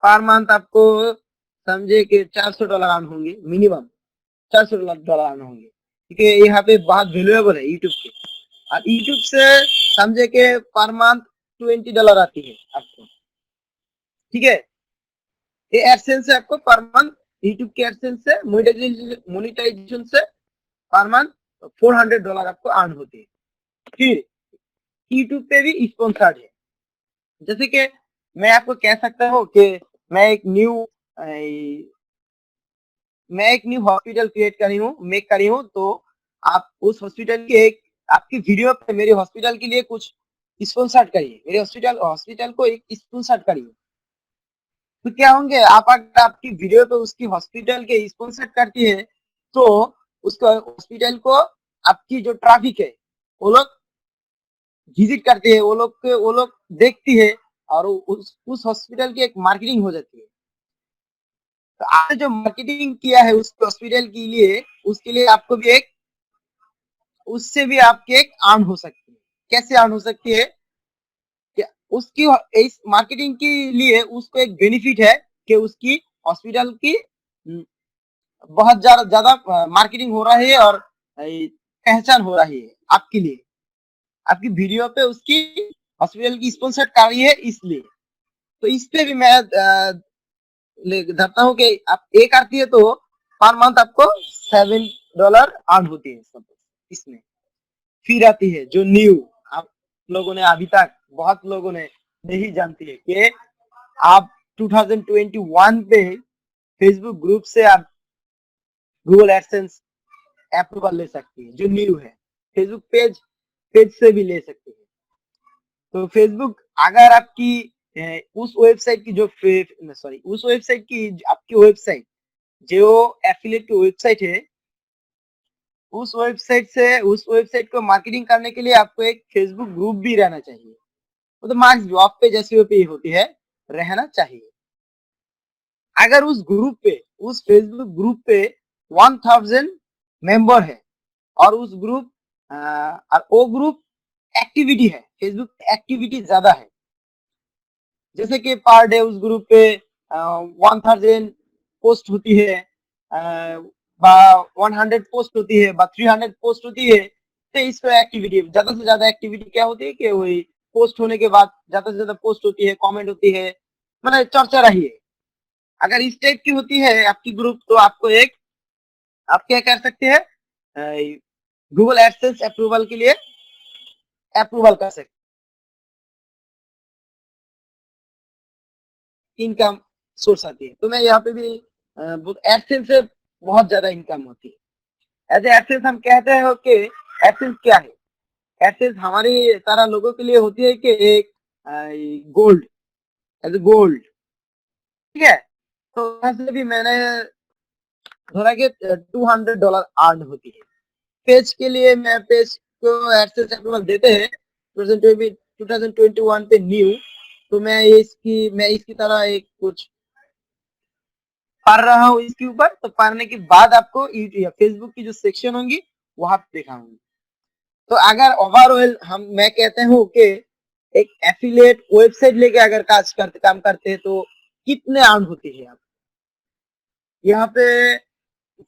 पर मंथ आपको समझे कि $400 अर्न होंगे, मिनिमम $400 अर्न होंगे, ठीक है। यहाँ पे बहुत वैल्यूएबल है यूट्यूब के, और यूट्यूब से समझे कि पर मंथ $20 आती है आपको, ठीक है। ये एडसेंस से आपको पर मंथ यूट्यूब के एडसेंस से मोनेटाइजेशन से पर मंथ $400 आपको अर्न होती है। फिर यूट्यूब पे भी स्पॉन्सर्ड है, जैसे कि मैं आपको कह सकता हूँ कि मैं एक न्यू हॉस्पिटल क्रिएट करी हूँ, मेक करी हूँ, तो आप उस हॉस्पिटल के एक आपकी वीडियो पे मेरे हॉस्पिटल के लिए कुछ स्पॉन्सर्ड करिए, मेरे हॉस्पिटल को एक स्पॉन्सर्ड करिए, तो क्या होंगे आप, अगर आपकी वीडियो पे उसकी हॉस्पिटल के स्पॉन्सर करती है, तो उसको हॉस्पिटल को आपकी जो ट्रैफिक है वो लोग विजिट करते हैं, वो लोग देखती है, और उस हॉस्पिटल की एक मार्केटिंग हो जाती है। तो आपने जो मार्केटिंग किया है उस हॉस्पिटल के लिए, उसके लिए आपको भी एक, उससे भी आपकी एक अर्न हो सकती है। कैसे अर्न हो सकती है कि उसकी इस मार्केटिंग के लिए उसको एक बेनिफिट है कि उसकी हॉस्पिटल की बहुत ज्यादा मार्केटिंग हो रहा है, और पहचान हो रही है आपके लिए, आपकी वीडियो पे उसकी हॉस्पिटल की स्पॉन्सर कर रही है, इसलिए। तो इस पे भी मैं धरता हूँ कि आप एक आती है तो पर मंथ आपको $7 अर्न होती है सब इसमें। फिर आती है जो न्यू, आप लोगों ने अभी तक बहुत लोगों ने नहीं जानती है कि आप 2021 पे फेसबुक ग्रुप से आप गूगल एडसेंस अप्रूवल ले सकती है, जो न्यू है। फेसबुक पेज से भी ले सकती है। तो फेसबुक अगर आपकी उस वेबसाइट की जो उस वेबसाइट की आपकी वेबसाइट जो एफिलिएट की वेबसाइट है, उस वेबसाइट को मार्केटिंग करने के लिए आपको एक फेसबुक ग्रुप भी रहना चाहिए। वो तो मार्क्स जॉब पे जैसी पे होती है, रहना चाहिए। अगर उस फेसबुक ग्रुप पे 1000 मेंबर है और उस ग्रुप और वो ग्रुप एक्टिविटी है, फेसबुक एक्टिविटी ज्यादा है, जैसे कि पर डे उस ग्रुप पे 1000 पोस्ट होती है, बा 100 पोस्ट होती है, बा 300 पोस्ट होती है, तो इस पे एक्टिविटी, ज्यादा से ज्यादा एक्टिविटी क्या होती है कि वही पोस्ट होने के बाद ज्यादा से ज्यादा पोस्ट होती है, कमेंट होती है, मतलब चर्चा रही है। अगर इस टाइप की होती है आपकी ग्रुप, तो आप क्या कर सकते हैं, गूगल एडसेंस अप्रूवल के लिए अप्रूवल कर सकते, इनकम सोर्स आती है। तो मैं यहाँ पे भी एडसेंस से बहुत ज्यादा इनकम होती है। एज एडसेंस हम कहते हैं कि एडसेंस क्या है, एडसेंस हमारी तरह लोगों के लिए होती है कि एक गोल्ड, एज गोल्ड, ठीक है। तो यहाँ से भी मैंने धरा के $200 अर्न होती है। पेज के लिए मैं पेज को एडसेंस अप्रूवल देते हैं 2021 पे न्यू, तो मैं इसकी तरह एक कुछ पढ़ रहा हूँ इसके ऊपर। तो पढ़ने के बाद आपको फेसबुक की जो सेक्शन होंगी वहां पे दिखाऊंगी। तो अगर ओवरऑल मैं कहते हूँ कि एक एफिलिएट वेबसाइट लेके अगर काम करते हैं तो कितने अर्न होती है आप, यहाँ पे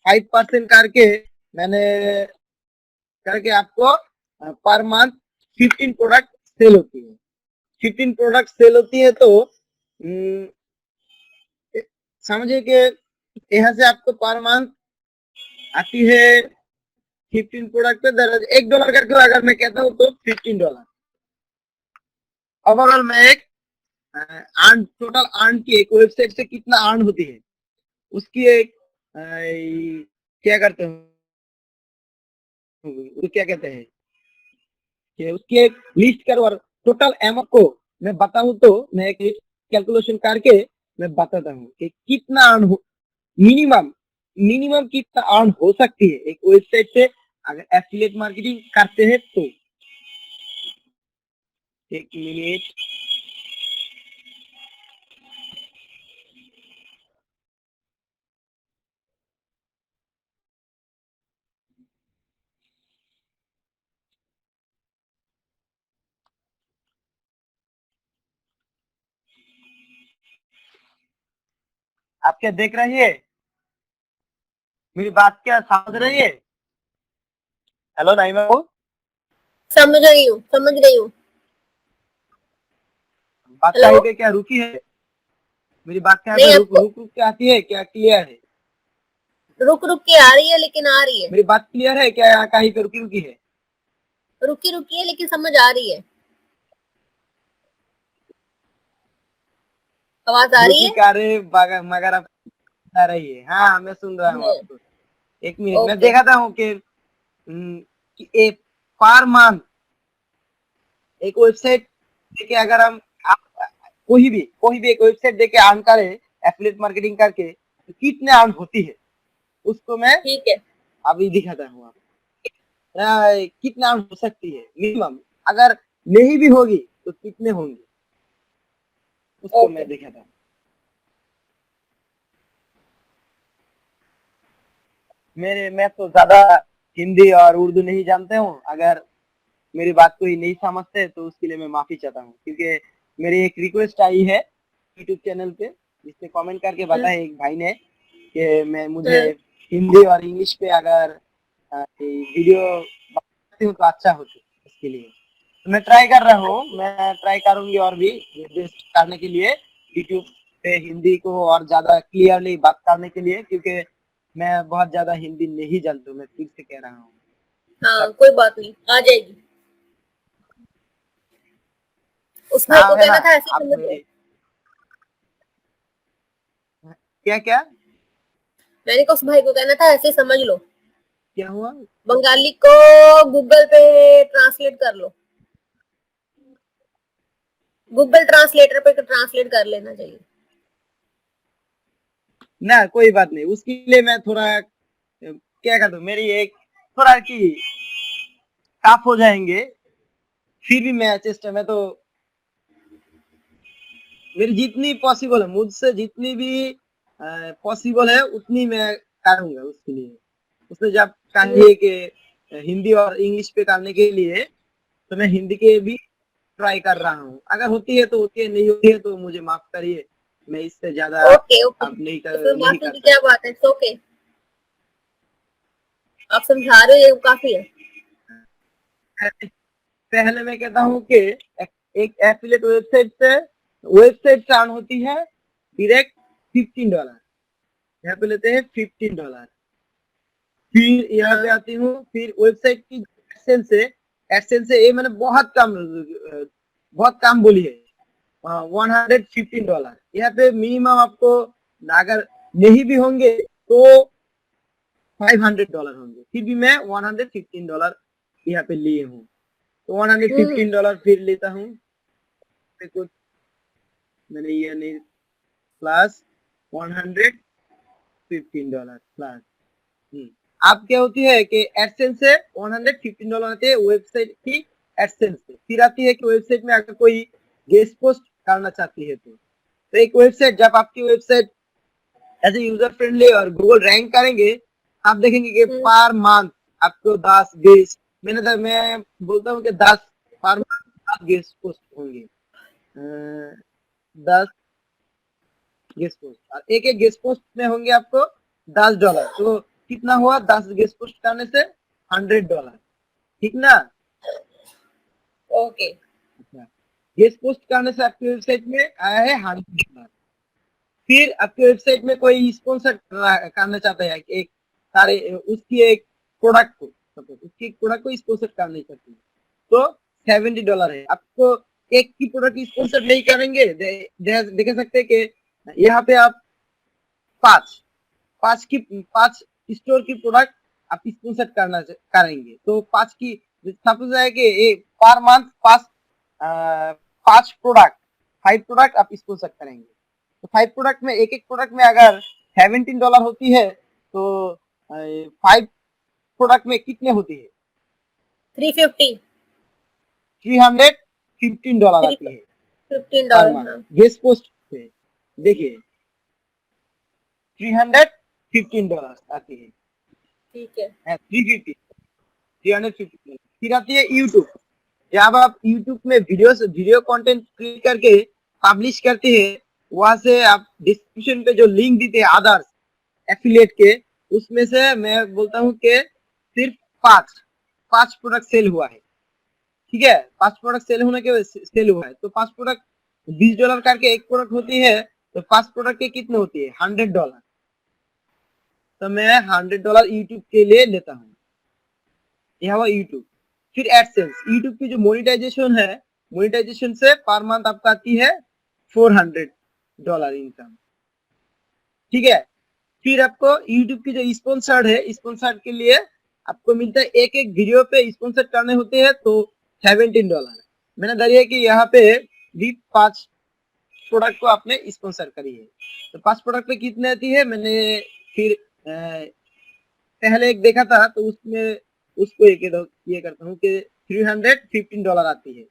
5% मैंने करके आपको पर मंथ 15 प्रोडक्ट सेल होती है। 15 प्रोडक्ट सेल होती है तो समझिए कि यहाँ से आपको पर मंथ आती है 15 प्रोडक्ट पे $1 करके अगर मैं कहता हूँ तो $15। ओवरऑल मैं एक टोटल अर्न की एक वेबसाइट से कितना अर्न होती है उसकी एक क्या करते हैं, वो क्या कहते हैं कि उसकी एक लिस्ट कर, टोटल अमाउंट को मैं बताऊं तो मैं एक कैलकुलेशन करके मैं बताता हूँ कि कितना अर्न हो, मिनिमम कितना अर्न हो सकती है एक वेबसाइट से अगर एफिलिएट मार्केटिंग करते हैं तो। एक मिनट, आप क्या देख रही है, मेरी बात क्या समझ रही है? हेलो नाइमा को समझ रही हूँ, समझ रही हूँ। बात हेलो, कहीं पे क्या रुकी है? मेरी बात कहाँ पे नहीं रुक आपको रुक रुक के आती है क्या क्लियर है? रुक रुक के आ रही है, लेकिन आ रही है। मेरी बात क्लियर है क्या, कहीं पे रुकी रुकी है? रुकी रुकी है लेकिन समझ आ रही है। आवाज आ रही रुकी है। कार्य मगर आप आ रही है, हाँ मैं सुन रहा हूँ आपको। एक मिनट मैं ओके। देखाता हूँ कि एक पर मंथ एक वेबसाइट देके अगर हम आप कोई भी एक वेबसाइट देके अर्न करे एफिलिएट मार्केटिंग करके तो कितने अर्न होती है उसको मैं ठीक है। अभी दिखाता हूँ आपको। कितना अर्न हो सकती है मिनिमम, अगर नहीं भी होगी तो कितने होंगे उसको ओके। मैं दिखाता हूँ। मैं तो ज्यादा हिंदी और उर्दू नहीं जानते हूँ, अगर मेरी बात कोई नहीं समझते तो उसके लिए मैं माफी चाहता हूँ, क्योंकि मेरी एक रिक्वेस्ट आई है यूट्यूब चैनल पे जिसने कमेंट करके हम्म, बताया एक भाई ने कि मुझे हम्म, हिंदी और इंग्लिश पे अगर वीडियो बनाती हूँ तो अच्छा होता उसके लिए। तो मैं ट्राई कर रहा हूँ, मैं ट्राई करूंगी और भी बेस्ट करने के लिए यूट्यूब पे हिंदी को और ज्यादा क्लियरली बात करने के लिए, क्योंकि मैं बहुत ज्यादा हिंदी नहीं जानता हूँ, मैं फिर से कह रहा हूँ। हाँ कोई बात नहीं, आ जाएगी। उस भाई को नाम है ना, कहना था ऐसे आप समझ लो। मेरी क्या क्या मैंने कहा उस भाई को कहना था ऐसे समझ लो। क्या हुआ? बंगाली को गूगल पे ट्रांसलेट कर लो, गूगल ट्रांसलेटर पे ट्रांसलेट कर लेना चाहिए। ना कोई बात नहीं, उसके लिए मैं थोड़ा क्या कर दूं, मेरी एक थोड़ा कि टफ हो जाएंगे, फिर भी मैं चेष्टा में तो मेरी जितनी पॉसिबल है, मुझसे जितनी भी पॉसिबल है उतनी मैं करूंगा उसके लिए। उसने जब कहा कि हिंदी और इंग्लिश पे करने के लिए, तो मैं हिंदी के भी ट्राई कर रहा हूँ। अगर होती है तो होती है, नहीं होती है तो मुझे माफ करिए, मैं इससे ज्यादा ओके ओके, अब नहीं इसमें नहीं माफी कर की क्या बात है, ओके, आप समझा रहे हो, ये काफी है। सकता। पहले मैं कहता हूँ कि एक एफिलिएट वेबसाइट से अर्न होती है डायरेक्ट $15, यहाँ पे लेते हैं $15। फिर यहाँ पे आती हूँ, फिर वेबसाइट की एडसेंस से ये मैंने बहुत कम बोली है, $115। यहाँ पे मिनिमम आपको अगर नहीं भी होंगे तो $500 होंगे, फिर भी मैं $115 यहाँ पे लिए हूँ। तो $115 फिर लेता हूँ, कुछ मैंने ये नहीं, प्लस $115 प्लस। आप क्या होती है कि एडसेंस से $115 आते हैं वेबसाइट की एडसेंस से। फिर आती है कि वेबसाइट में अगर कोई गेस्ट पोस्ट करना चाहती है तो एक वेबसाइट, जब आपकी website as a user friendly और गूगल रैंक करेंगे, आप देखेंगे कि पर मंथ आपको 10 गेस्ट, मैं बोलता हूँ कि 10 पर मंथ 10 गेस्ट पोस्ट होंगे, 10 गेस्ट पोस्ट, और एक एक गेस्ट पोस्ट में होंगे आपको $10। तो कितना हुआ 10 गेस्ट पोस्ट करने से $100, ठीक ना। ओके, अच्छा, गेस्ट पोस्ट करने से आपकी वेबसाइट में आया है $100। फिर आपकी वेबसाइट में कोई स्पॉन्सर करना चाहता है एक सारे उसकी एक प्रोडक्ट को, उसकी एक प्रोडक्ट को स्पॉन्सर करना चाहती है, तो $70 है। आपको एक की प्रोडक्ट स्पॉन्सर नहीं करेंगे, देख सकते हैं कि यहाँ पे आप पांच पांच स्टोर की प्रोडक्ट आप स्पॉन्सर करेंगे, तो पांच की सपोज है कि पर मंथ पांच प्रोडक्ट 5 प्रोडक्ट आप स्पॉन्सर करेंगे, तो 5 प्रोडक्ट में एक एक प्रोडक्ट में अगर $17 होती है, तो 5 प्रोडक्ट में कितने होती है 350, $315 आती है $15, पर मंथ हाँ, गेस्ट पोस्ट पे। देखिए $315 आती है, ठीक है, 350। फिर आती है यूट्यूब। जब आप यूट्यूब में वीडियो कंटेंट क्रिएट करके पब्लिश करते हैं, वहां से आप डिस्क्रिप्शन पे जो लिंक देते हैं अदर्स एफिलिएट के, उसमें से मैं बोलता हूँ कि सिर्फ पांच पांच प्रोडक्ट सेल हुआ है, ठीक है, 5 प्रोडक्ट सेल होने के सेल हुआ है, तो 5 प्रोडक्ट $20 करके एक प्रोडक्ट होती है, तो 5 प्रोडक्ट के कितने होती है $100, तो मैं $100 यूट्यूब के लिए लेता हूँ। यह हुआ यूट्यूब। फिर एडसेंस, यूट्यूब की जो मोनेटाइजेशन है, मोनेटाइजेशन से पर मंथ आपका आती है $400 इनकम, ठीक है। फिर आपको यूट्यूब की जो स्पॉन्सर्ड है, स्पॉन्सर्ड के लिए आपको मिलता है एक एक वीडियो पे स्पॉन्सर करने होते हैं, तो $17। मैंने धरिए कि यहाँ पे भी 5 प्रोडक्ट को आपने स्पॉन्सर करी है, तो 5 प्रोडक्ट पे कितने आती है, मैंने फिर पहले एक देखा था, तो उसमें उसको ये करता हूँ कि $315 आती है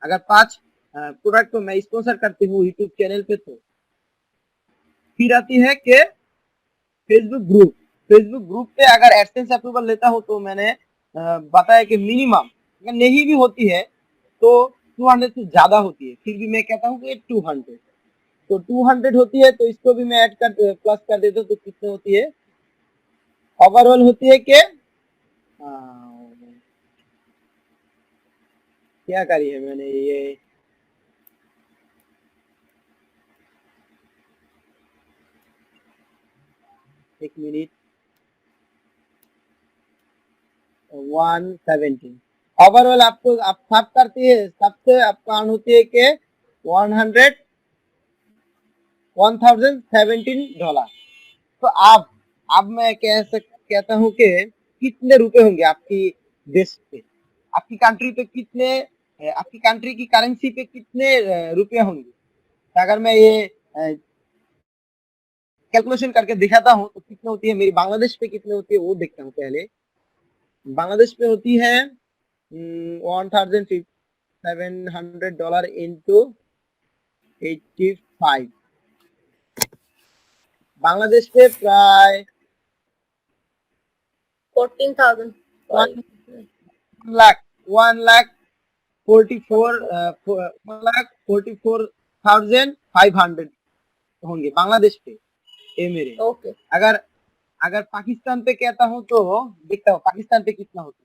अगर 5 प्रोडक्ट को मैं स्पॉन्सर करती हूँ यूट्यूब चैनल पे। तो फिर आती है कि फेसबुक ग्रुप पे अगर एडसेंस अप्रूवल लेता हूँ, तो मैंने बताया कि मिनिमम अगर नहीं भी होती है तो 200 से ज्यादा होती है, फिर भी मैं कहता हूँ कि 200, तो 200 होती है, तो इसको भी मैं ऐड कर प्लस कर देता हूँ, तो कितने होती है ओवरऑल होती है कि क्या करी है मैंने ये, एक मिनट, 117 ओवरऑल आपको आप सब करती है, सबसे आपका अर्न होती है कि 1017 तो अब मैं कहता हूँ कि कितने रुपए होंगे आपकी देश पे, आपकी कंट्री पे कितने, आपकी कंट्री की करेंसी पे कितने रुपए होंगे। तो अगर मैं ये कैलकुलेशन करके दिखाता हूँ तो कितने होती है, मेरी बांग्लादेश पे कितने होती है वो देखता हूँ पहले। बांग्लादेश पे होती है $1,700 इंटू 85। बांग्लादेश पे प्राय 14,000 1,44,500 होंगे बांग्लादेश पे, ये मेरे। ओके। अगर अगर पाकिस्तान पे कहता हूँ तो देखता हूँ पाकिस्तान पे कितना होता है।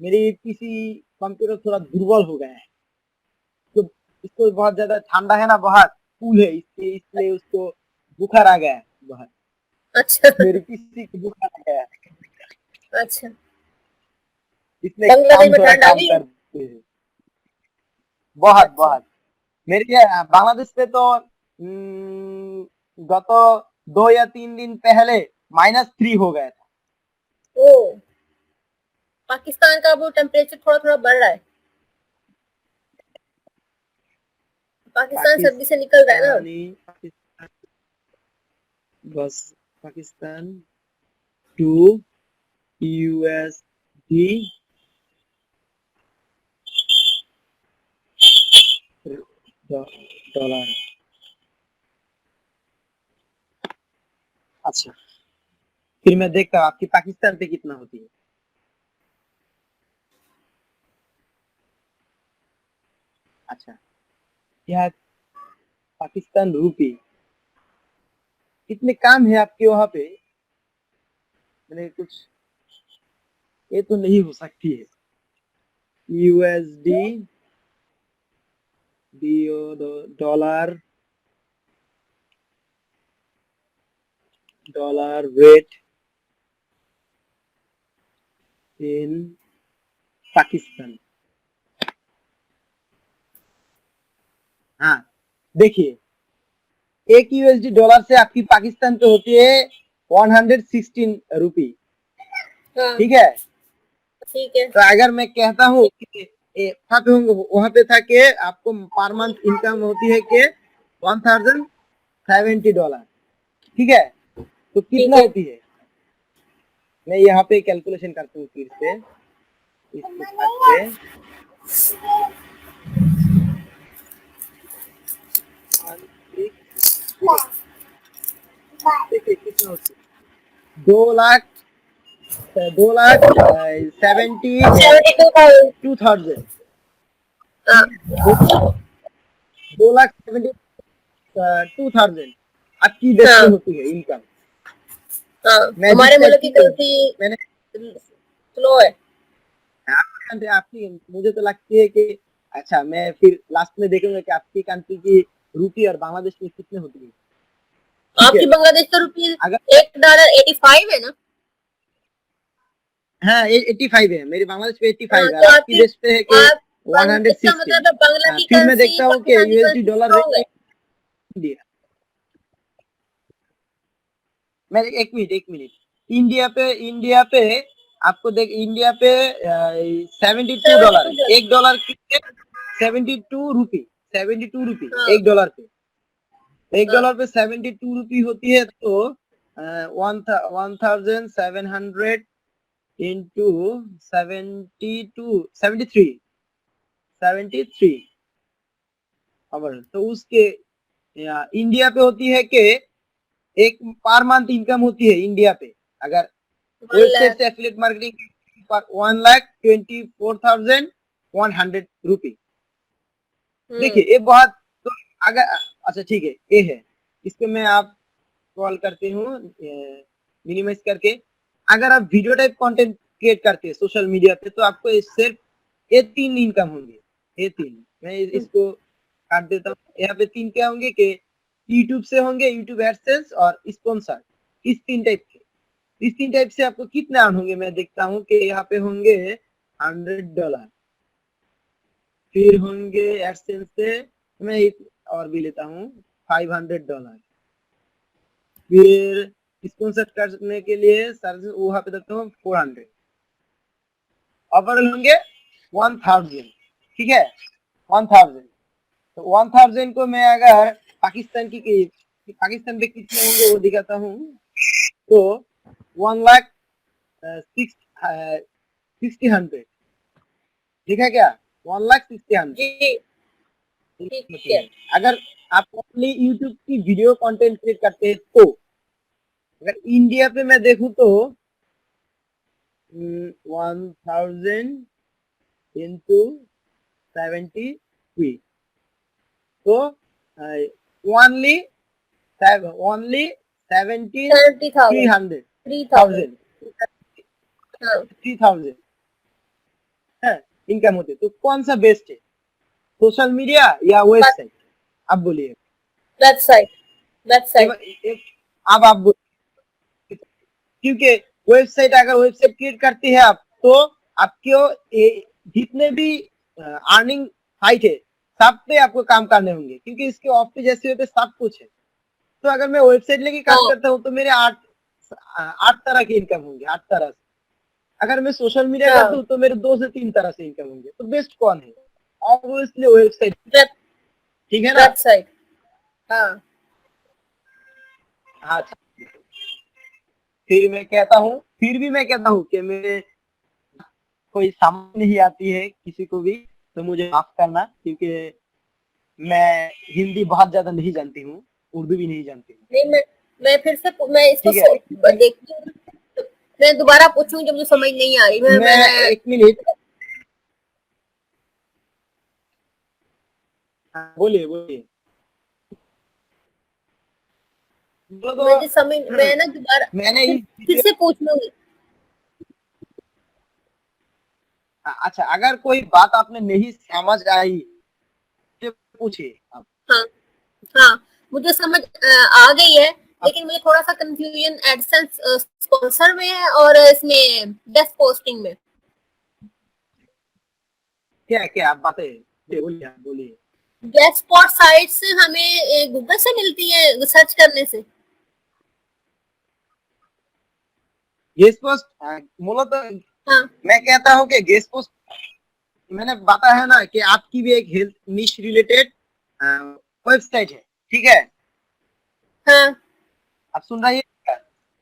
मेरी पीसी कंप्यूटर थोड़ा दुर्बल हो गया है, तो इसको बहुत ज्यादा ठंडा है ना, बहुत कूल है, इसलिए उसको बुखार आ गया है बहुत। अच्छा मेरी पीसी को बुखार आ गया है, अच्छा। इसलिए बांग्लादेश काम में थोड़ा ठंड आ काम गई है? करते हैं बहुत अच्छा बहुत। मेरे ये बांग्लादेश पे तो गत 2 या 3 दिन पहले -3 हो गया था। ओ, पाकिस्तान का वो टेम्परेचर थोड़ा थोड़ा बढ़ रहा है। पाकिस्तान सर्दी से निकल रहा है ना। पाकिस्तान बस पाकिस्तान टू USD डॉलर। अच्छा, फिर मैं देखता हूँ आपकी पाकिस्तान पे कितना होती है। अच्छा, यह पाकिस्तान रूपी। कितने काम है आपके वहां पे? मैंने कुछ, ये तो नहीं हो सकती है। USD dollar rate in Pakistan. हाँ, देखिए, एक USD डॉलर से आपकी पाकिस्तान पे होती है 116 रुपी। हाँ ठीक है, ठीक है। तो अगर मैं कहता हूँ कि वहां पे था कि आपको पर मंथ इनकम होती है कि $1,070। ठीक है, तो ठीक कितना है। होती है? मैं यहाँ पे कैलकुलेशन करता हूँ फिर से, इसको करते देखिए कितना होती है। 2 लाख 72,000। 2,72,000। हाँ 2,72,000 आपकी देश हाँ में होती है इनकम। हाँ। मैं हमारे जिस मुल्क की करेंसी मैंने स्लो है। आपकी, मुझे तो लगती है कि, अच्छा मैं फिर लास्ट में देखूंगा कि आपकी कंट्री की रुपी और बांग्लादेश में कितने होती है। ठीक है, आपकी बांग्लादेश का रुपये अगर $1 85 है ना। हाँ 85 है, मेरी बांग्लादेश पे 85 हाँ, है और तो आपकी आपकी देश पे है कि आप इसका 116। मतलब है बांग्ला की फिर मैं करेंसी देखता हूँ कि पाकिस्तान की USD करेंसी डॉलर स्ट्रॉन्ग है। Rate India. मैं एक मिनट इंडिया पे आपको देख, इंडिया पे $72 है, $72। $1 की 72 रुपी, 72 रुपी हाँ $1 पे। एक हाँ डॉलर पे 72 रुपी होती है, तो 1,700 इंटू 73 अवर, तो उसके इंडिया पे होती है कि एक पर मंथ इनकम होती है इंडिया पे, अगर 1 वेबसाइट लाख। से एफिलिएट मार्केटिंग पर 1,24,100 रुपी। देखिए ये बहुत, तो अगर, अच्छा ठीक है, ये है, इसको मैं आप कॉल करते हूँ मिनिमाइज करके। अगर आप वीडियो टाइप कंटेंट क्रिएट करते हैं सोशल मीडिया पे, तो आपको सिर्फ ये 3 इनकम होंगे, ये 3। मैं इसको काट देता हूँ। यहाँ पे 3 क्या होंगे कि यूट्यूब से होंगे, यूट्यूब एडसेंस और स्पॉन्सर, इस 3 टाइप के। इस 3 टाइप से आपको कितने अर्न होंगे, मैं देखता हूँ कि यहाँ पे होंगे $100, फिर होंगे एडसेंस से, मैं एक और भी लेता हूँ $500, फिर स्पॉन्सर करने के लिए चार्ज वहां पे देता हूँ 400, ओवरऑल होंगे 1,000। ठीक है, 1,000। तो 1,000 को मैं अगर पाकिस्तान की पाकिस्तान पे कितने होंगे वो दिखाता हूँ, तो 1 लाख 60 100 देखा क्या, 1,60,100। जी ठीक है। अगर आप ओनली यूट्यूब की वीडियो कंटेंट क्रिएट करते हैं तो, अगर इंडिया पे मैं देखूं तो 1000 into 73, तो ओनली 70,000 300 3,000 हाँ 3000 है इनकम होते, तो कौन सा बेस्ट है, सोशल मीडिया या वेबसाइट, आप बोलिए। वेबसाइट वेबसाइट अब आप बोलिए, क्योंकि वेबसाइट, अगर वेबसाइट क्रिएट करती है आप, तो आपको जितने भी अर्निंग साइट है सब पे आपको काम करने होंगे, क्योंकि इसके ऑफ पे जैसे पे सब कुछ है। तो अगर मैं वेबसाइट लेके काम हाँ करता हूँ तो मेरे 8 तरह की इनकम होंगे, 8 तरह से। अगर मैं सोशल मीडिया हाँ करता हूँ तो मेरे 2 से 3 तरह से इनकम होंगे, तो बेस्ट कौन है, ऑब्वियसली वेबसाइट, वेब ठीक है ना। वेबसाइट हाँ हाँ, फिर भी मैं कहता हूँ कि मेरे कोई समझ नहीं आती है किसी को भी, तो मुझे माफ करना, क्योंकि मैं हिंदी बहुत ज्यादा नहीं जानती हूँ, उर्दू भी नहीं जानती हूँ। नहीं मैं फिर से मैं इसको ठीक है, देखती हूँ, मैं दोबारा पूछूंगी जब मुझे समझ नहीं आ रही। मैं एक मिनट, हाँ, बोलिए बोलिए, बोलो मुझे समझ तो। मैं ना दोबारा मैंने फिर, इस फिर वीडियो, से पूछ लूंगी। अच्छा, अगर कोई बात आपने नहीं समझ आई तो पूछिए आप। हाँ हाँ मुझे समझ आ गई है, लेकिन मुझे थोड़ा सा कंफ्यूजन एडसेंस स्पॉन्सर में है और इसमें गेस्ट पोस्टिंग में। क्या क्या आप बातें बोलिए, आप बोलिए। गेस्ट स्पॉट साइट्स हमें गूगल से मिलती है सर्च करने से। गेस्ट पोस्ट, मूलत हाँ मैं कहता हूँ कि गेस्ट पोस्ट, मैंने बताया है ना कि आपकी भी एक हेल्थ निश रिलेटेड वेबसाइट है, ठीक है, हाँ आप सुन रही है,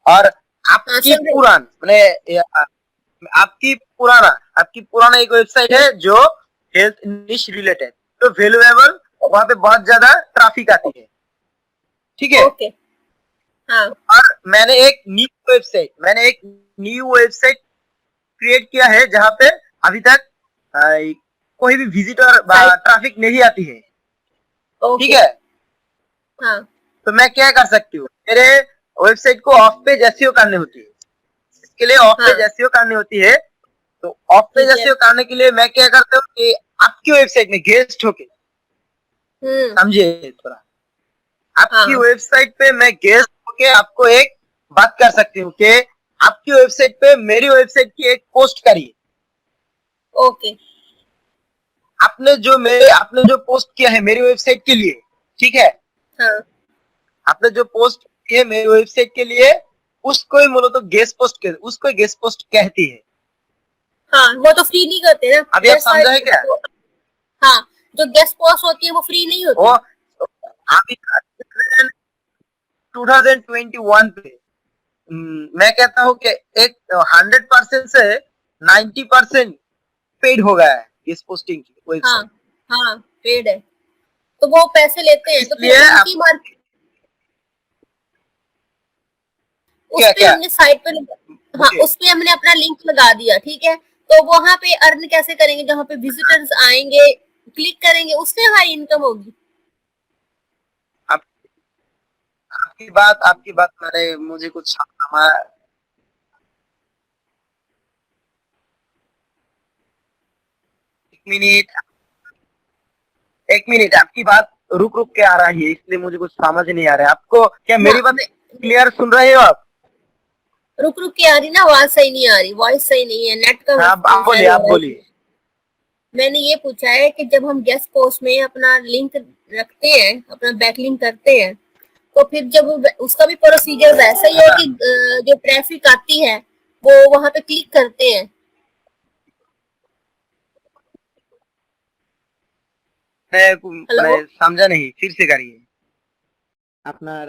और हाँ आपकी सुन रही। पुरान मैंने आपकी पुराना एक वेबसाइट है जो हेल्थ निश रिलेटेड, तो वैल्यूएबल, वहां पे बहुत ज्यादा ट्रैफिक आती है, ठीक है। ओके हाँ और मैंने एक न्यू वेबसाइट क्रिएट किया है जहां पे अभी तक अ, कोई भी विजिटर साइट ट्रैफिक नहीं आती है, ठीक ओके है। हाँ तो मैं क्या कर सकती हूँ, मेरे वेबसाइट को ऑफ पेज एसईओ करनी होती है, इसके लिए ऑफ पेज हाँ एसईओ करनी होती है। तो ऑफ पेज ठीक है। एसईओ करने के लिए मैं क्या करता हूँ कि आपकी वेबसाइट में गेस्ट होके, हम्म समझिए थोड़ा, आपकी हाँ वेबसाइट पे मैं गेस्ट होके आपको एक बात कर सकती हूँ कि आपकी वेबसाइट पे मेरी वेबसाइट की एक पोस्ट करिए। ओके आपने जो पोस्ट किया है मेरी वेबसाइट के लिए, ठीक है, हाँ आपने जो पोस्ट किया है मेरी वेबसाइट के लिए, उसको ही बोलो तो गेस्ट पोस्ट कहती है। हाँ वो तो फ्री नहीं करते ना अभी आप गेस्ट समझा है क्या, साइट। हाँ जो गेस्ट पोस्ट होती है वो फ्री नहीं वो होती। अभी 2021 पे मैं कहता हूँ कि एक 100% से 90% पेड हो गया है इस पोस्टिंग की हाँ वेबसाइट, हाँ पेड है, तो वो पैसे लेते हैं, तो फिर इसलिए आप उनकी मार उस क्या पे क्या हमने साइट पे हाँ बोलिए। उस पे हमने अपना लिंक लगा दिया, ठीक है, तो वहां पे अर्न कैसे करेंगे, जहाँ पे विजिटर्स आएंगे क्लिक करेंगे उससे हमारी इनकम होगी। आप, आपकी बात मैंने मुझे कुछ हमारा एक मिनट एक मिनट, आपकी बात रुक रुक के आ रही है, इसलिए मुझे कुछ समझ नहीं आ रहा है। आपको क्या हाँ मेरी बात मैं क्लियर सुन रहे हो आप। रुक रुक के आ रही ना, आवाज सही नहीं आ रही, वॉइस सही नहीं है, नेट का हाँ, आप बोलिए, शायद हो आप रहा है। बोलिए। मैंने ये पूछा है कि जब हम गेस्ट पोस्ट में अपना लिंक रखते हैं, अपना बैक लिंक करते हैं, तो फिर जब उसका भी प्रोसीजर वैसा ही है हाँ, कि जो ट्रैफिक आती है वो वहां पे क्लिक करते हैं। मैं हेलो समझा नहीं, फिर से करिए अपना।